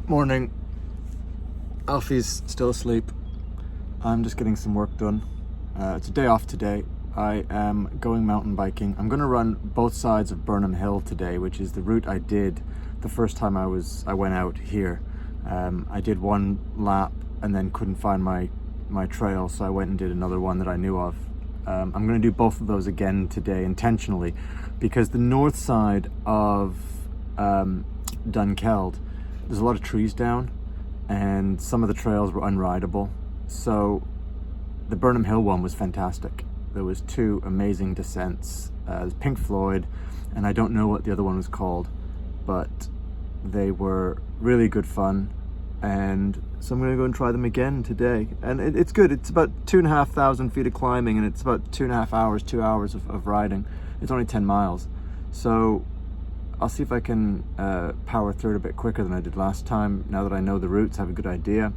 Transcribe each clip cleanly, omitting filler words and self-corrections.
Morning. Alfie's still asleep. I'm just getting some work done. It's a day off today. I am going mountain biking. I'm going to run both sides of Burnham Hill today, which is the route I did the first time I went out here. I did one lap and then couldn't find my trail, so I went and did another one that I knew of. I'm going to do both of those again today intentionally, because the north side of Dunkeld, there's a lot of trees down and some of the trails were unrideable. So the Burnham Hill one was fantastic. There was two amazing descents. There's Pink Floyd, and I don't know what the other one was called, but they were really good fun. And so I'm going to go and try them again today. And it's good. It's about 2,500 feet of climbing, and it's about 2.5 hours, 2 hours of riding. It's only 10 miles. So I'll see if I can power through it a bit quicker than I did last time. Now that I know the routes, I have a good idea.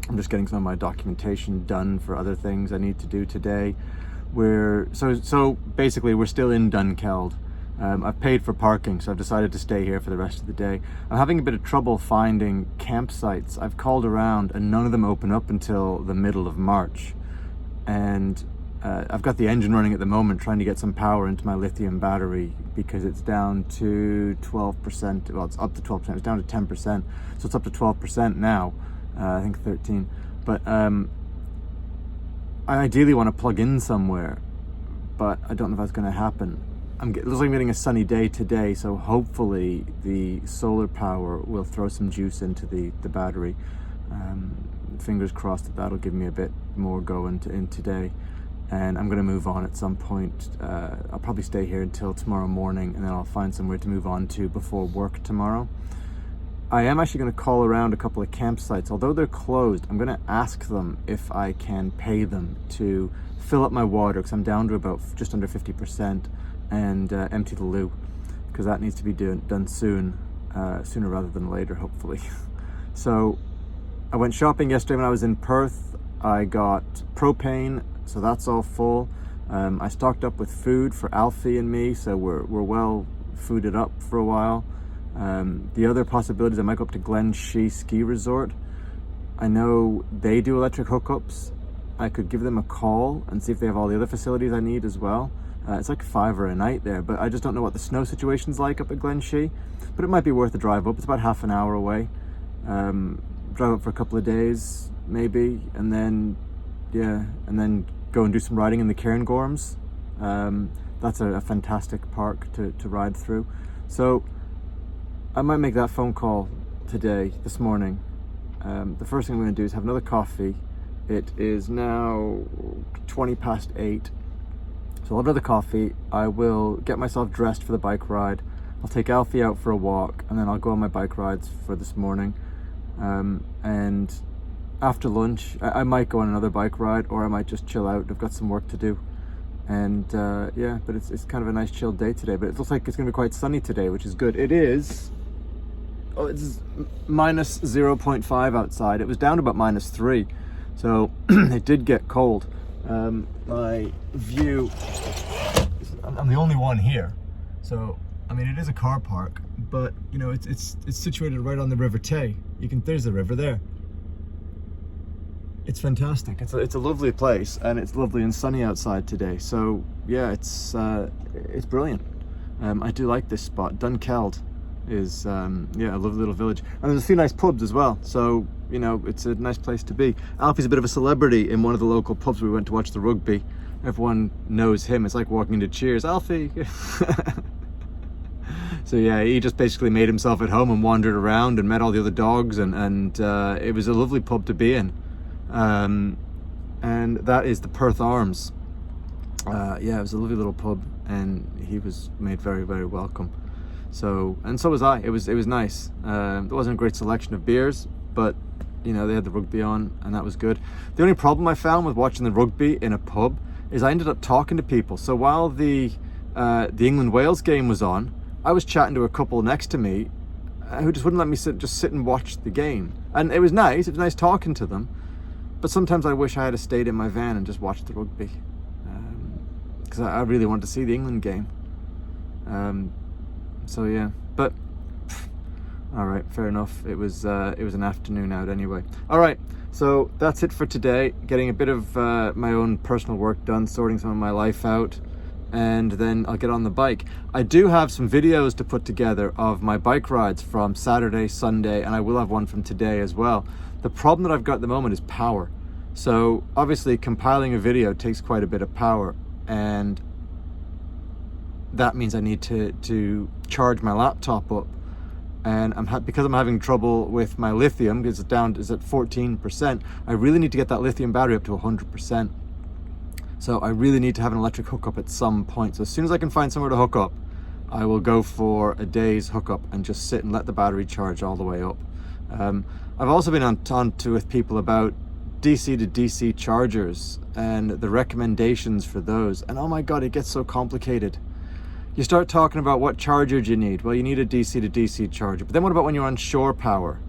I'm just getting some of my documentation done for other things I need to do today. So basically we're still in Dunkeld. I've paid for parking, so I've decided to stay here for the rest of the day. I'm having a bit of trouble finding campsites. I've called around and none of them open up until the middle of March. And I've got the engine running at the moment, trying to get some power into my lithium battery, because it's down to 12%. Well, it's up to 12%. It's down to 10%. So it's up to 12% now. I think 13. But I ideally want to plug in somewhere, but I don't know if that's going to happen. It looks like I'm getting a sunny day today, so hopefully the solar power will throw some juice into the battery. Fingers crossed that that'll give me a bit more go in today. And I'm going to move on at some point. I'll probably stay here until tomorrow morning, and then I'll find somewhere to move on to before work tomorrow. I am actually going to call around a couple of campsites. Although they're closed, I'm going to ask them if I can pay them to fill up my water, because I'm down to about just under 50%, and empty the loo, because that needs to be done soon, sooner rather than later, hopefully. So I went shopping yesterday when I was in Perth. I got propane, so that's all full. I stocked up with food for Alfie and me, so we're well fooded up for a while. The other possibilities, I might go up to Glen Shee Ski Resort. I know they do electric hookups. I could give them a call and see if they have all the other facilities I need as well. It's like $5 a night there, but I just don't know what the snow situation's like up at Glen Shee. But it might be worth a drive up. It's about half an hour away. Drive up for a couple of days, maybe, and then go and do some riding in the Cairngorms. That's a fantastic park to ride through. So I might make that phone call this morning. The first thing I'm going to do is have another coffee. It is now 8:20. So I'll have another coffee. I will get myself dressed for the bike ride. I'll take Alfie out for a walk, and then I'll go on my bike rides for this morning. And after lunch, I might go on another bike ride, or I might just chill out. I've got some work to do. And yeah, but it's kind of a nice chill day today. But it looks like it's going to be quite sunny today, which is good. It is. Oh, it's minus 0.5 outside. It was down to about -3. So it did get cold. My view, I'm the only one here. So, I mean, it is a car park, but you know, it's situated right on the River Tay. There's the river there. It's fantastic. It's a lovely place, and it's lovely and sunny outside today. So yeah, it's brilliant. I do like this spot. Dunkeld is a lovely little village, and there's a few nice pubs as well. So you know, it's a nice place to be. Alfie's a bit of a celebrity in one of the local pubs we went to watch the rugby. Everyone knows him. It's like walking into Cheers. Alfie. So yeah, he just basically made himself at home and wandered around and met all the other dogs, and it was a lovely pub to be in. And that is the Perth Arms. Yeah, it was a lovely little pub, and he was made very, very welcome. So was I. It was nice. There wasn't a great selection of beers, but you know, they had the rugby on, and that was good. The only problem I found with watching the rugby in a pub is I ended up talking to people. So while the England-Wales game was on, I was chatting to a couple next to me who just wouldn't let me sit and watch the game. And it was nice. It was nice talking to them. But sometimes I wish I had stayed in my van and just watched the rugby, because I really wanted to see the England game. So yeah, but All right, fair enough. It was an afternoon out anyway. All right, so that's it for today. Getting a bit of my own personal work done, sorting some of my life out, and then I'll get on the bike. I do have some videos to put together of my bike rides from Saturday, Sunday, and I will have one from today as well. The problem that I've got at the moment is power. So obviously compiling a video takes quite a bit of power, and that means I need to charge my laptop up. And because I'm having trouble with my lithium, because it's at 14%, I really need to get that lithium battery up to 100%. So I really need to have an electric hookup at some point. So as soon as I can find somewhere to hook up, I will go for a day's hookup and just sit and let the battery charge all the way up. I've also been on to with people about DC to DC chargers and the recommendations for those. And oh my God, it gets so complicated. You start talking about what charger do you need? Well, you need a DC to DC charger. But then what about when you're on shore power?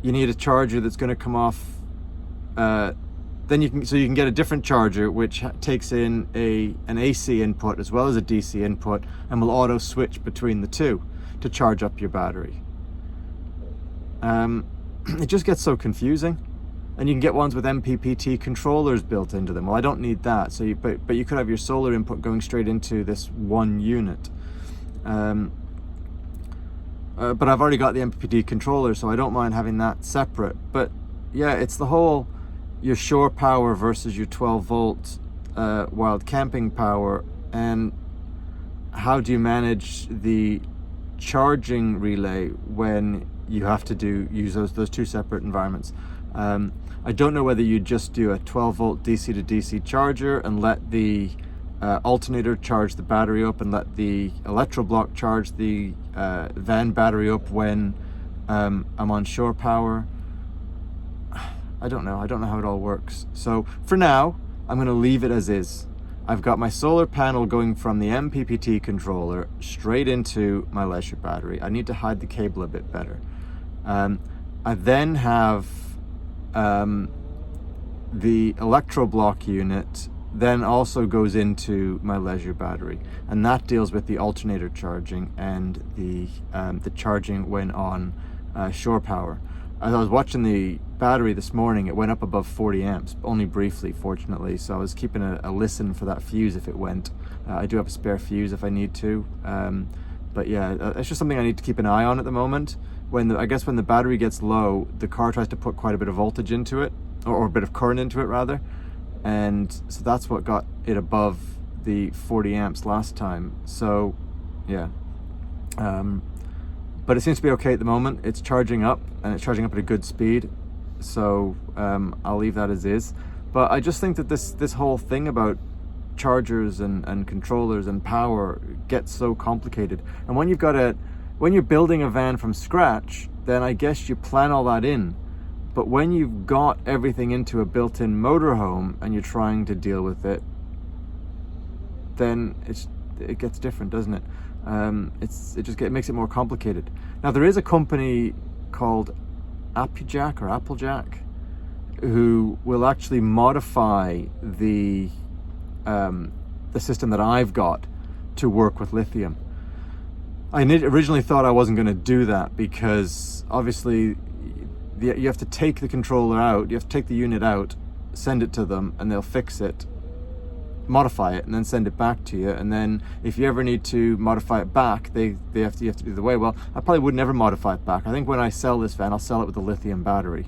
You need a charger that's going to come off. Then you can get a different charger which takes in an AC input as well as a DC input, and will auto switch between the two to charge up your battery. It just gets so confusing. And you can get ones with MPPT controllers built into them. Well, I don't need that. So, but you could have your solar input going straight into this one unit. But I've already got the MPPT controller, so I don't mind having that separate. But yeah, it's the whole your shore power versus your 12 volt wild camping power, and how do you manage the charging relay when you have to use those two separate environments. I don't know whether you just do a 12 volt DC to DC charger and let the alternator charge the battery up, and let the electroblock charge the van battery up when I'm on shore power. I don't know how it all works. So for now, I'm going to leave it as is. I've got my solar panel going from the MPPT controller straight into my leisure battery. I need to hide the cable a bit better. I then have the electroblock unit then also goes into my leisure battery, and that deals with the alternator charging and the charging when on shore power. As I was watching the battery this morning, it went up above 40 amps, only briefly, fortunately, so I was keeping a listen for that fuse if it went. I do have a spare fuse if I need to, but yeah, it's just something I need to keep an eye on at the moment. I guess when the battery gets low, the car tries to put quite a bit of voltage into it, or a bit of current into it rather, and so that's what got it above the 40 amps last time. So yeah, but it seems to be okay at the moment. It's charging up, and it's charging up at a good speed, so I'll leave that as is. But I just think that this whole thing about chargers and controllers and power gets so complicated, and when you're building a van from scratch, then I guess you plan all that in. But when you've got everything into a built-in motorhome and you're trying to deal with it, then it gets different, doesn't it? It makes it more complicated. Now there is a company called Applejack who will actually modify the system that I've got to work with lithium. I originally thought I wasn't going to do that because obviously you have to take the controller out, you have to take the unit out, send it to them, and they'll fix it, modify it, and then send it back to you. And then if you ever need to modify it back, you have to do the way. Well, I probably would never modify it back. I think when I sell this van, I'll sell it with a lithium battery.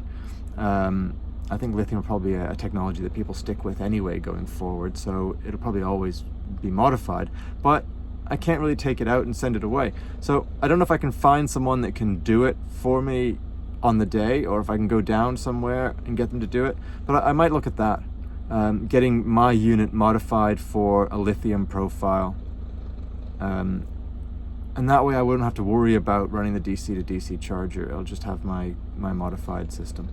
I think lithium will probably be a technology that people stick with anyway going forward, so it'll probably always be modified. But I can't really take it out and send it away. So I don't know if I can find someone that can do it for me on the day, or if I can go down somewhere and get them to do it. But I might look at that, getting my unit modified for a lithium profile. And that way I wouldn't have to worry about running the DC to DC charger. I'll just have my modified system.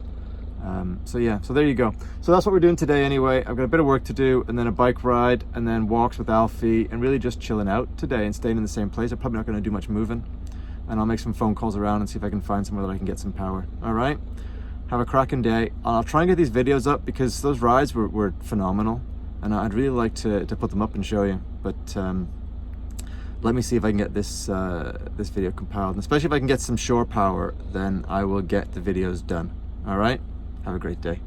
So yeah, so there you go. So that's what we're doing today anyway. I've got a bit of work to do, and then a bike ride, and then walks with Alfie, and really just chilling out today and staying in the same place. I'm probably not going to do much moving, and I'll make some phone calls around and see if I can find somewhere that I can get some power. All right, have a cracking day. I'll try and get these videos up because those rides were phenomenal, and I'd really like to put them up and show you, but let me see if I can get this this video compiled. And especially if I can get some shore power, then I will get the videos done. All right? Have a great day.